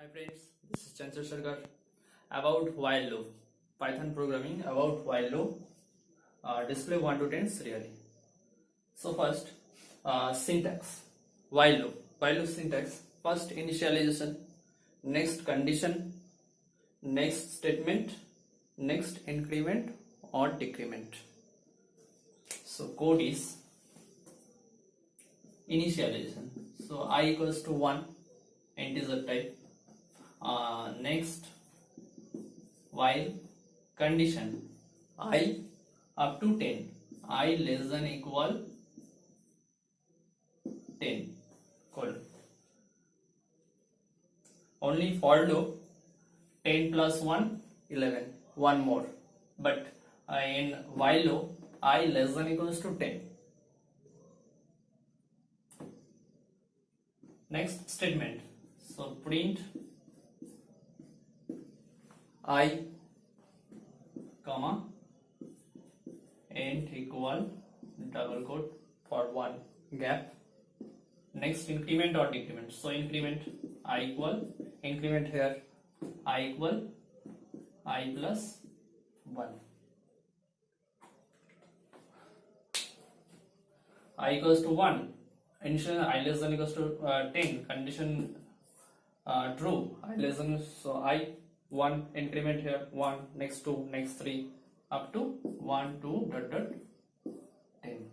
Hi friends, this is Chanchal Sarkar about while loop, Python programming about while loop, display 1 to 10 serially. So first, syntax, while loop syntax, first initialization, next condition, next statement, next increment or decrement. So code is initialization, so I equals to 1, integer type. Next, while condition I up to 10, I less than equal 10, colon. Only for loop 10 plus 1 11, one more, but in while loop I less than equals to 10. Next statement, so print I comma int equal double quote for one gap. Next, increment or decrement, so increment I equal, increment here I equal I plus 1, I equals to 1, initial I less than equals to 10, condition true, I less than, so I 1, increment here 1, next 2, next 3, up to 1 2 dot 10.